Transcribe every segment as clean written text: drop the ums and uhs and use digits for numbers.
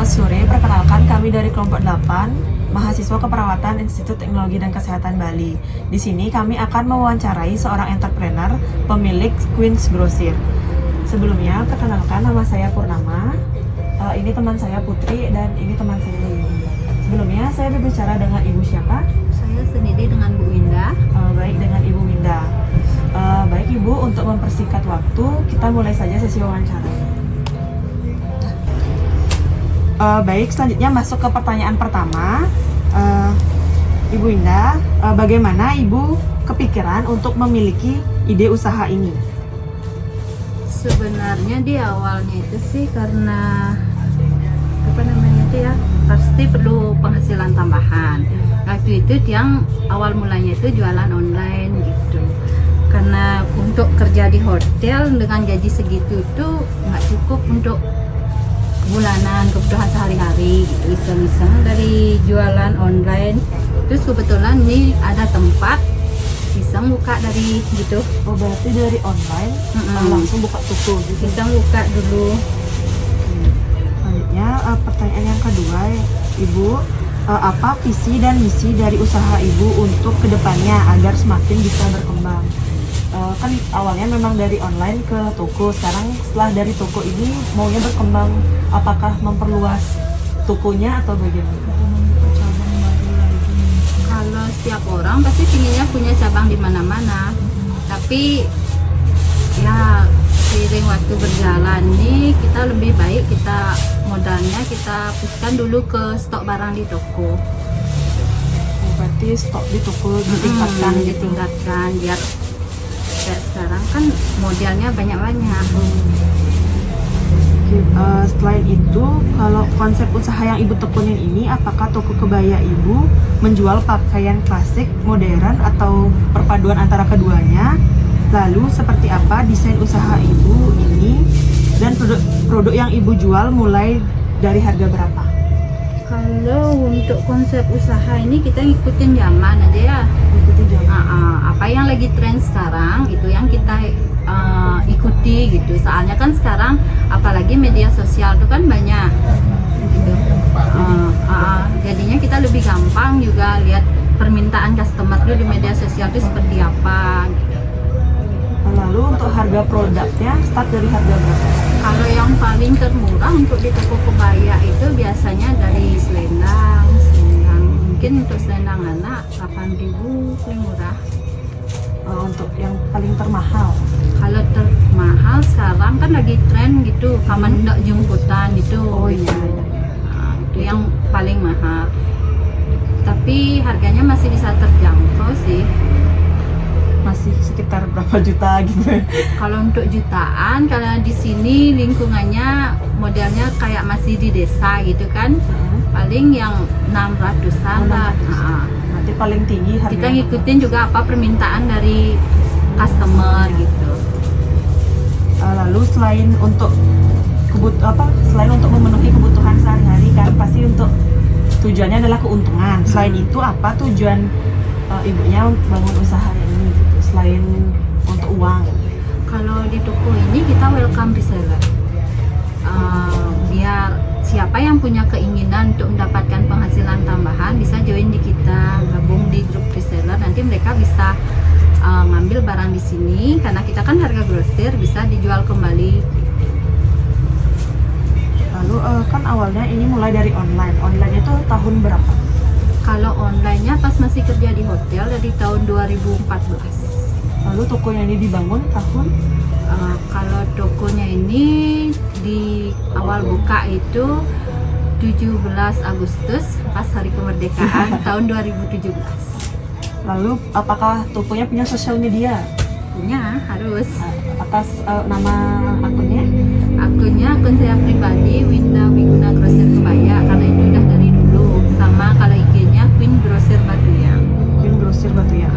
Selamat sore, perkenalkan kami dari kelompok 8, mahasiswa keperawatan Institut Teknologi dan Kesehatan Bali. Di sini kami akan mewawancarai seorang entrepreneur pemilik Queen's Grocer. Sebelumnya, perkenalkan nama saya Purnama, ini teman saya Putri, dan ini teman saya Yuni. Sebelumnya, saya berbicara dengan Ibu siapa? Saya sendiri dengan Bu Winda. Baik, dengan Ibu Winda. Baik Ibu, untuk mempersingkat waktu, kita mulai saja sesi wawancara. Baik, selanjutnya masuk ke pertanyaan pertama. Ibu Winda, bagaimana Ibu kepikiran untuk memiliki ide usaha ini? Sebenarnya di awalnya itu sih karena pasti perlu penghasilan tambahan. Waktu itu yang awal mulanya itu jualan online gitu. Karena untuk kerja di hotel dengan gaji segitu tuh nggak cukup untuk bulanan kebutuhan sehari-hari gitu. Iseng-iseng dari jualan online, terus kebetulan nih ada tempat iseng buka dari gitu. Oh, berarti dari online langsung buka toko gitu. Iseng buka dulu. Selanjutnya pertanyaan yang kedua, Ibu, apa visi dan misi dari usaha Ibu untuk kedepannya agar semakin bisa berkembang? Kan awalnya memang dari online ke toko, sekarang setelah dari toko ini maunya berkembang, apakah memperluas tokonya atau bagaimana? Cabang baru lagi. Kalau setiap orang pasti pinginnya punya cabang di mana-mana, tapi ya seiring waktu berjalan nih kita lebih baik modalnya kita pusatkan dulu ke stok barang di toko. Berarti stok di toko ditingkatkan gitu. Ditingkatkan biar kayak sekarang kan modelnya banyak-banyak. Selain itu, kalau konsep usaha yang Ibu tekunin ini, apakah toko kebaya Ibu menjual pakaian klasik, modern, atau perpaduan antara keduanya? Lalu seperti apa desain usaha Ibu ini, dan produk yang Ibu jual mulai dari harga berapa? Kalau untuk konsep usaha ini kita ngikutin zaman aja ya. Ikutin zaman. Apa yang lagi tren sekarang itu yang kita ikuti gitu. Soalnya kan sekarang apalagi media sosial itu kan banyak gitu. Jadinya kita lebih gampang juga lihat permintaan customer itu di media sosial itu seperti apa. Lalu untuk harga produknya start dari harga berapa? Kalau yang paling termurah untuk di toko kebaya itu biasanya dari selendang. Mungkin untuk selendang anak 8.000 paling murah. Untuk yang paling termahal? Kalau termahal sekarang kan lagi tren gitu, kaman ndak jemputan itu. Oh iya. Itu yang paling mahal. Tapi harganya masih bisa terjangkau sih. Masih sekitar berapa juta gitu? Kalau untuk jutaan, kalau di sini lingkungannya modelnya kayak masih di desa gitu kan, paling yang 600-an lah. Nanti paling tinggi harganya. Kita ngikutin juga apa permintaan dari customer gitu. Lalu selain untuk selain untuk memenuhi kebutuhan sehari-hari kan pasti untuk tujuannya adalah keuntungan. Selain itu apa tujuan ibunya bangun usaha ini gitu, selain untuk uang? Kalau di toko ini kita welcome reseller. Biar siapa yang punya keinginan untuk mendapatkan penghasilan tambahan bisa join di kita, gabung di grup reseller. Nanti mereka bisa ngambil barang di sini karena kita kan harga grosir bisa dijual kembali. Lalu kan awalnya ini mulai dari online. Online itu tahun berapa? Kalau online-nya pas masih kerja di hotel dari tahun 2014. Lalu tokonya ini dibangun tahun? Kalau tokonya ini di awal buka itu 17 Agustus pas hari kemerdekaan tahun 2017. Lalu apakah tokonya punya sosial media? Punya, harus. Atas nama akunnya? Akun saya pribadi Winda Wiguna Grocer Kebaya karena itu udah dari dulu. Sama kalau IG-nya Queen Grocer Batuyang. Queen Grocer Batuyang.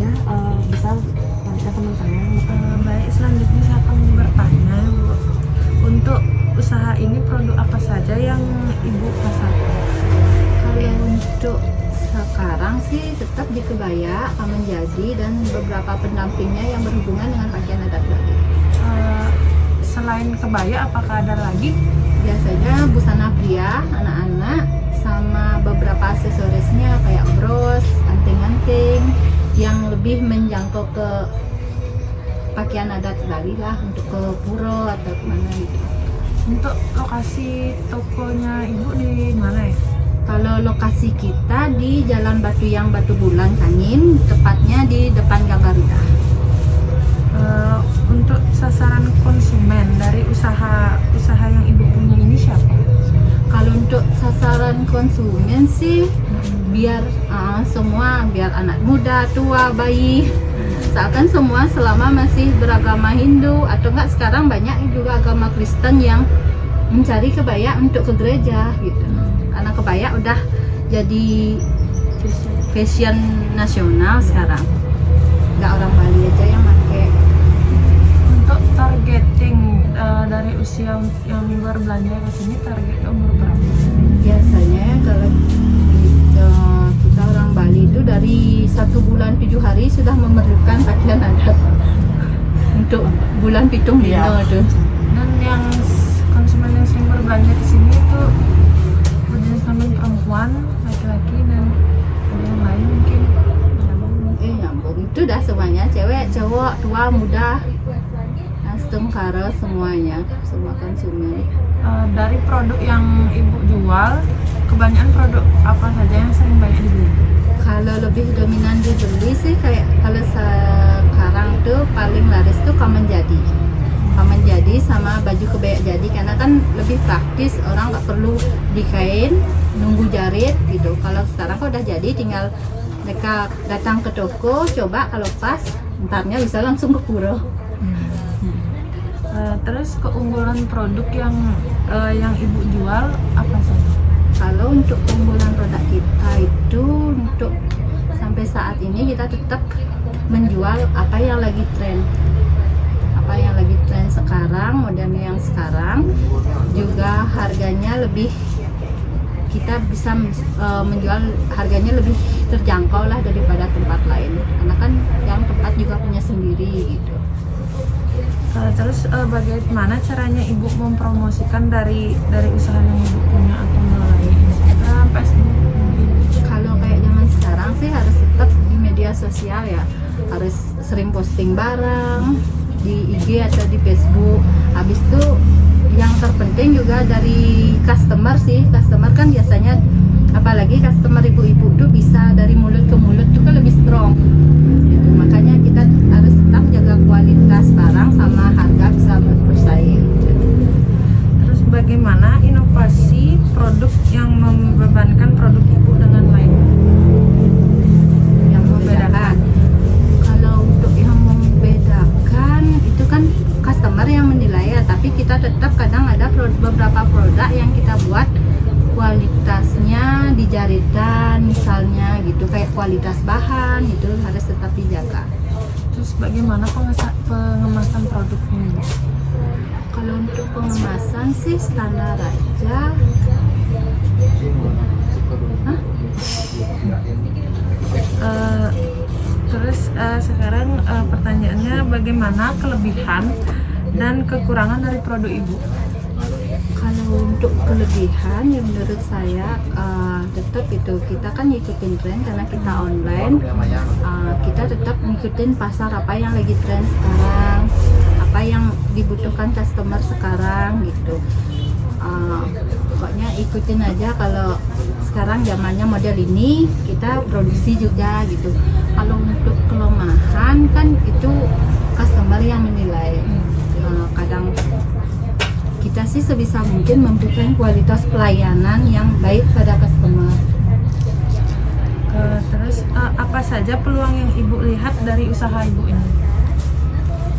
Ya, bisa lanjutkan teman saya. Baik, selanjutnya saya akan bertanya, Bu. Untuk usaha ini produk apa saja yang Ibu pasarkan? Kalau untuk sekarang sih tetap di kebaya, aman jadi dan beberapa pendampingnya yang berhubungan dengan pakaian adat Bali. Selain selain kebaya apakah ada lagi? Biasanya busana pria, anak-anak, sama beberapa aksesorisnya kayak bros, anting-anting yang lebih menjangkau ke pakaian adat Bali lah, untuk ke pura atau kemana gitu. Untuk lokasi tokonya ibu di mana ya? Kalau lokasi kita di Jalan Batu Yang Batu Bulan Kangin, tepatnya di depan Gang Garuda. Untuk sasaran konsumen dari usaha yang ibu punya ini siapa? Kalau untuk sasaran konsumen sih biar semua, biar anak muda, tua, bayi, seakan semua selama masih beragama Hindu atau enggak, sekarang banyak juga agama Kristen yang mencari kebaya untuk ke gereja gitu. Karena kebaya udah jadi fashion nasional sekarang. Nggak orang Bali aja yang pakai. Untuk targeting dari usia yang berbelanja ke sini, targetnya umur berapa? Biasanya kalau kita orang Bali itu dari 1 bulan 7 hari sudah memerlukan pakaian adat untuk bulan pitung dino tuh. Dan yang konsumen yang sering berbelanja ke sini itu berjenis kelamin perempuan, laki-laki, dan ada yang lain mungkin. Nyambung itu dah semuanya, cewek, cowok, tua, muda, custom, karo, semuanya, semua konsumen. Dari produk yang ibu jual, kebanyakan produk apa saja yang sering banyak dibeli? Kalau lebih dominan dibeli sih kayak kalau sekarang tuh paling laris tuh kamen jadi sama baju kebaya jadi, karena kan lebih praktis, orang nggak perlu dikain nunggu jarit gitu. Kalau sekarang kok udah jadi, tinggal mereka datang ke toko, coba kalau pas entarnya bisa langsung ke pura. Terus keunggulan produk yang ibu jual apa saja? Kalau untuk keunggulan produk kita itu, untuk sampai saat ini kita tetap menjual apa yang lagi tren. Apa yang lagi tren sekarang, modelnya yang sekarang, juga harganya lebih, kita bisa menjual harganya lebih terjangkau lah daripada tempat lain, karena kan yang tempat juga punya sendiri gitu. Terus bagaimana caranya ibu mempromosikan dari usaha yang ibu punya, atau melalui Instagram, Facebook? Kalau kayak zaman sekarang sih harus tetap di media sosial ya, harus sering posting barang di IG atau di Facebook. Habis itu yang terpenting juga dari customer sih, customer kan biasanya, apalagi customer ibu-ibu tuh bisa dari mulut ke mulut tuh kan lebih strong gitu. Makanya kita harus tetap jaga kualitas barang sama harga bisa bersaing. Terus bagaimana inovasi produk yang membebankan produk ibu dengan lain? Yang membedakan, kalau untuk yang membedakan itu kan customer yang menilai ya, tapi kita tetap kadang ada beberapa produk yang kita buat kualitasnya di jaritan misalnya gitu, kayak kualitas bahan itu harus tetap dijaga. Terus bagaimana pengemasan produknya? Kalau untuk pengemasan sih standar aja. Terus sekarang pertanyaannya, bagaimana kelebihan dan kekurangan dari produk ibu? Kalau untuk kelebihan ya menurut saya tetap itu, kita kan ngikutin tren karena kita online, kita tetap ngikutin pasar apa yang lagi tren sekarang, apa yang dibutuhkan customer sekarang gitu. Pokoknya ikutin aja, kalau sekarang zamannya model ini kita produksi juga gitu. Kalau untuk kelemahan kan itu customer yang menilai. Kadang kita sih sebisa mungkin memberikan kualitas pelayanan yang baik pada customer. Terus apa saja peluang yang ibu lihat dari usaha ibu ini?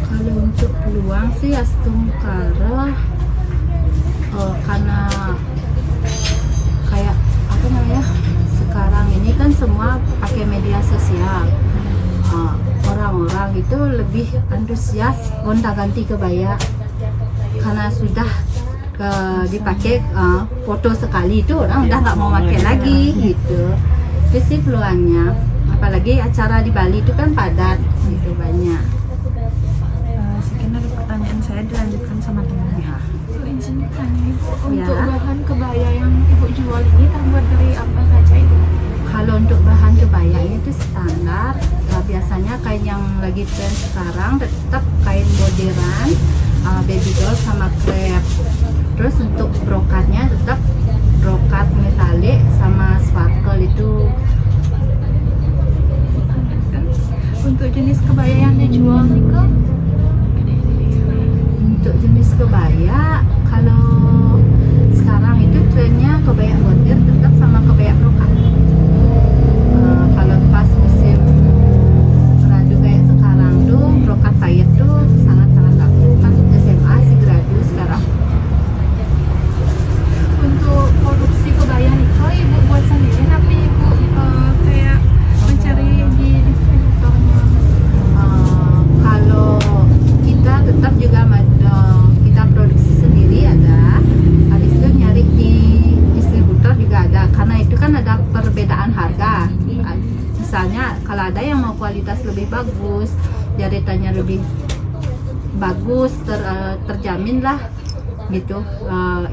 Kalau untuk peluang sih Astumkara, karena kayak apa namanya, sekarang ini kan semua pakai media sosial, orang-orang itu lebih antusias gonta-ganti kebaya karena sudah dipakai foto sekali itu orang udah nggak mau pakai lagi gitu. Itu sih peluangnya, apalagi acara di Bali itu kan padat gitu, banyak. Sekian dari pertanyaan saya, dilanjut dilanjutkan sama temannya. Izin bertanya Ibu, Ya. untuk bahan kebaya yang Ibu jual ini terbuat dari apa saja Ibu? Kalau untuk bahan kebaya itu standar, biasanya kain yang lagi tren sekarang tetap kain bordiran, baby doll sama krep. Terus untuk brokatnya tetap brokat metalik sama sparkle itu. Untuk jenis kebaya yang dijual nih Kak? Untuk jenis kebaya, kalau sekarang itu trennya kebaya bordir tetap sama kebaya brokat. Kalau pas musim radu kayak sekarang tuh brokat payet tuh sangat-sangat laku kan SMA sih gradu sekarang. Untuk produksi kebaya nih Kak, Ibu buat sendiri tapi Ibu kayak mencari di distributornya. Kalau kita tetap juga kita produksi sendiri ada, habis itu nyari di distributor juga ada, karena itu kan ada perbedaan harga. Misalnya kalau ada yang mau kualitas lebih bagus, jahitannya lebih bagus, terjamin lah gitu,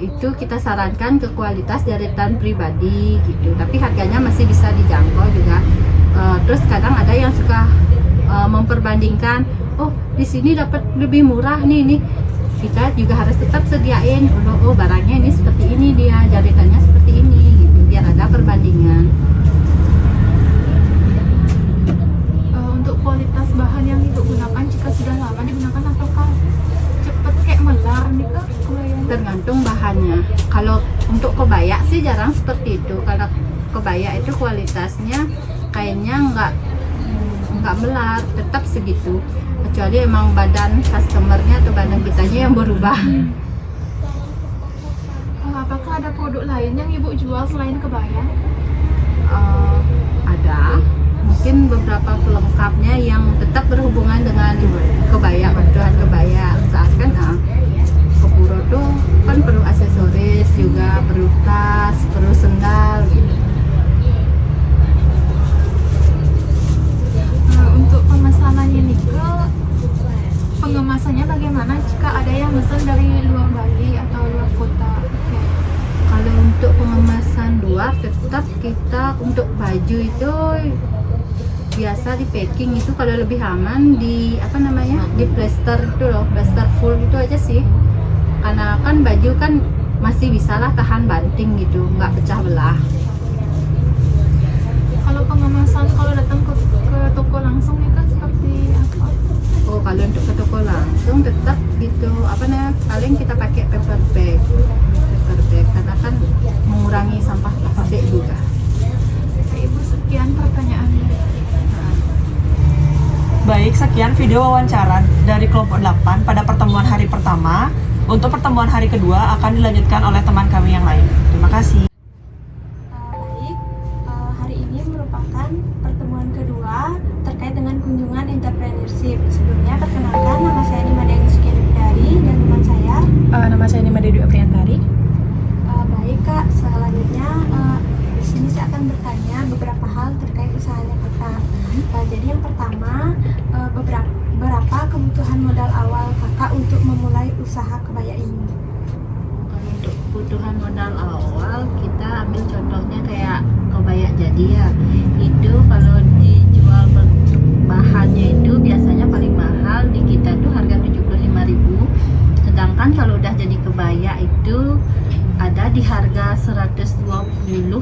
itu kita sarankan ke kualitas jahitan pribadi gitu, tapi harganya masih bisa dijangkau juga. Terus kadang ada yang suka memperbandingkan, oh di sini dapat lebih murah nih, kita juga harus tetap sediain, oh barangnya ini seperti ini, dia jahitannya seperti ini gitu, biar ada perbandingan. Untuk kualitas bahan yang Ibu gunakan jika sudah lama digunakan apakah cepat kayak melar nih Kak kebayanya? Tergantung bahannya. Kalau untuk kebaya sih jarang seperti itu, karena kebaya itu kualitasnya kainnya nggak melar, tetap segitu, kecuali emang badan customernya atau badan kitanya yang berubah. Apakah ada produk lain yang Ibu jual selain kebaya? Ada mungkin beberapa pelengkapnya yang tetap berhubungan dengan kebaya, kebutuhan kebaya. Misalkan keburo tuh kan perlu aksesoris juga, perlu tas, perlu sendal gitu. Untuk pemesanannya nih Kak, pengemasannya bagaimana jika ada yang pesan dari luar Bali atau luar kota? Kalau untuk pengemasan luar tetap kita untuk baju itu biasa di packing itu kalau lebih aman di di plaster itu loh, plaster full itu aja sih, karena kan baju kan masih bisa lah tahan banting gitu, nggak pecah belah. Kalau pengemasan kalau datang ke toko langsung nih Kak seperti apa? Oh kalau untuk ke toko langsung tetap gitu, paling kita pakai paper bag karena kan mengurangi sampah plastik juga. Oke, Ibu, sekian pertanyaannya. Baik, sekian video wawancara dari kelompok 8 pada pertemuan hari pertama. Untuk pertemuan hari kedua akan dilanjutkan oleh teman kami yang lain. Terima kasih. Baik, hari ini merupakan pertemuan kedua terkait dengan kunjungan entrepreneurship. Sebelumnya perkenalkan, nama saya Nima Dewi Sukianipidari dan teman saya. Nama saya Nima Dewi Apriantari. Baik Kak, selanjutnya di sini saya akan bertanya beberapa hal terkait usahanya Kakak. Jadi yang pertama, berapa kebutuhan modal awal Kakak untuk memulai usaha kebaya ini? Kalau untuk kebutuhan modal awal kita ambil contohnya kayak kebaya jadi ya, itu kalau dijual bahannya itu biasanya paling mahal di kita tuh harga 75.000, sedangkan kalau udah jadi kebaya itu ada di harga 120,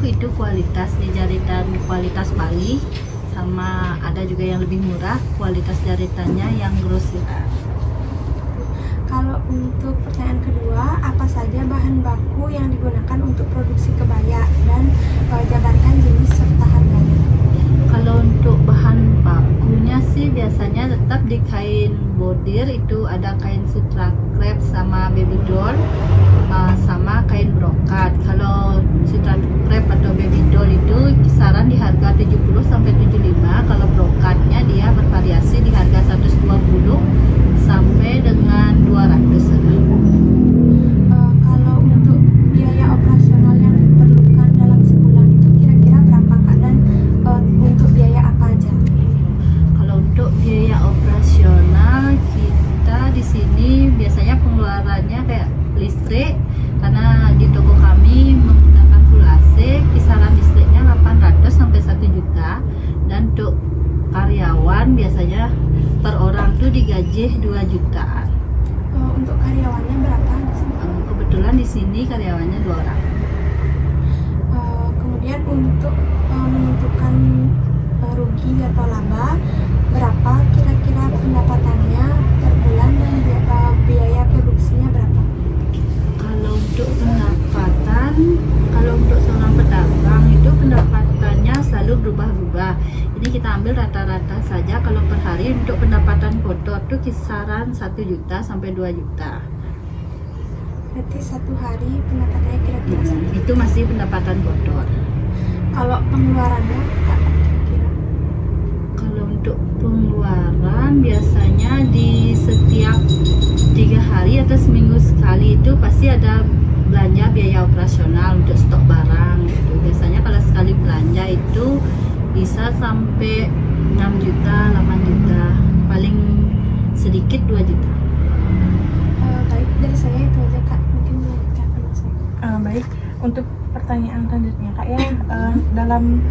itu kualitas di jahitan kualitas Bali, sama ada juga yang lebih murah kualitas jahitannya yang grosiran. Kalau untuk pertanyaan kedua, apa saja bahan baku yang digunakan untuk produksi kebaya dan jabarkan jenis serta harganya? Kalau untuk bahan bakunya sih biasanya tetap di kain bordir, itu ada kain sutra krep sama baby doll, sama kain brokat. Kalau sutra krep atau baby doll itu kisaran di harga 70 sampai 75. Kalau brokatnya dia bervariasi di harga 120 sampai dengan 200. Kalau untuk biaya operasional yang diperlukan dalam sebulan itu kira-kira berapa Kak, dan untuk biaya apa aja? Kalau untuk biaya operasional kita di sini biasanya pengeluaran biasanya per orang tuh digaji 2 jutaan. Untuk karyawannya berapa di sini? Kebetulan di sini karyawannya 2 orang. Kemudian untuk menentukan rugi atau laba, berapa kira-kira pendapatannya per bulan dan biaya produksinya berapa? Kalau untuk seorang pedagang itu pendapatannya selalu berubah-ubah. Ini kita ambil rata-rata saja. Kalau per hari untuk pendapatan kotor tuh kisaran 1 juta sampai 2 juta. Berarti satu hari pendapatannya kira-kira satu. Itu masih pendapatan kotor. Kalau pengeluarannya Kak, kira-kira? Kalau untuk pengeluaran biasanya di setiap 3 hari atau seminggu sekali itu pasti ada belanja biaya operasional untuk stok barang gitu. Biasanya kalau sekali belanja itu bisa sampai 6 juta, 8 juta, paling sedikit 2 juta. Baik, dari saya itu aja Kak, mungkin melanjutkan teman saya. Baik, untuk pertanyaan selanjutnya Kak ya, dalam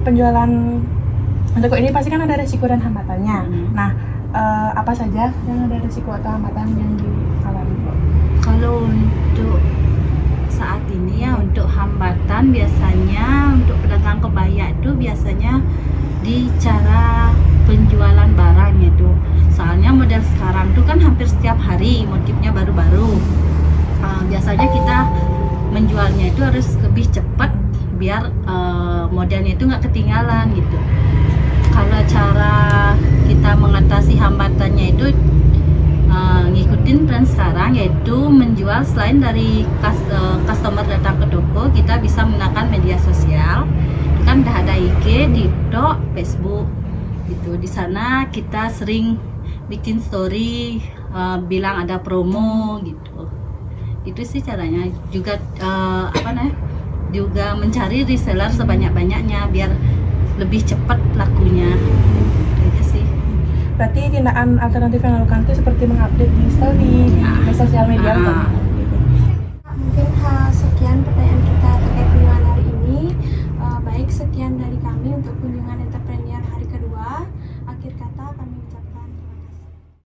penjualan toko ini pasti kan ada resiko dan hambatannya. Nah, apa saja yang ada resiko atau hambatan yang dialami? Kalau untuk saat ini ya, untuk hambatan biasanya untuk pedagang kebaya itu biasanya di cara penjualan barang itu. Soalnya model sekarang tuh kan hampir setiap hari motifnya baru-baru. Biasanya kita menjualnya itu harus lebih cepat biar modelnya itu nggak ketinggalan gitu. Kalau cara kita mengatasi hambatannya itu ngikutin tren sekarang, yaitu menjual selain dari customer datang ke toko, kita bisa menggunakan media sosial. Kan udah ada IG, TikTok, Facebook gitu. Di sana kita sering bikin story, bilang ada promo gitu. Itu sih caranya. Juga juga mencari reseller sebanyak-banyaknya biar lebih cepat lakunya. Itu sih. Berarti tindakan alternatif yang dilakukan itu seperti mengupdate di story, di sosial media. Mungkin sekian pertanyaan kita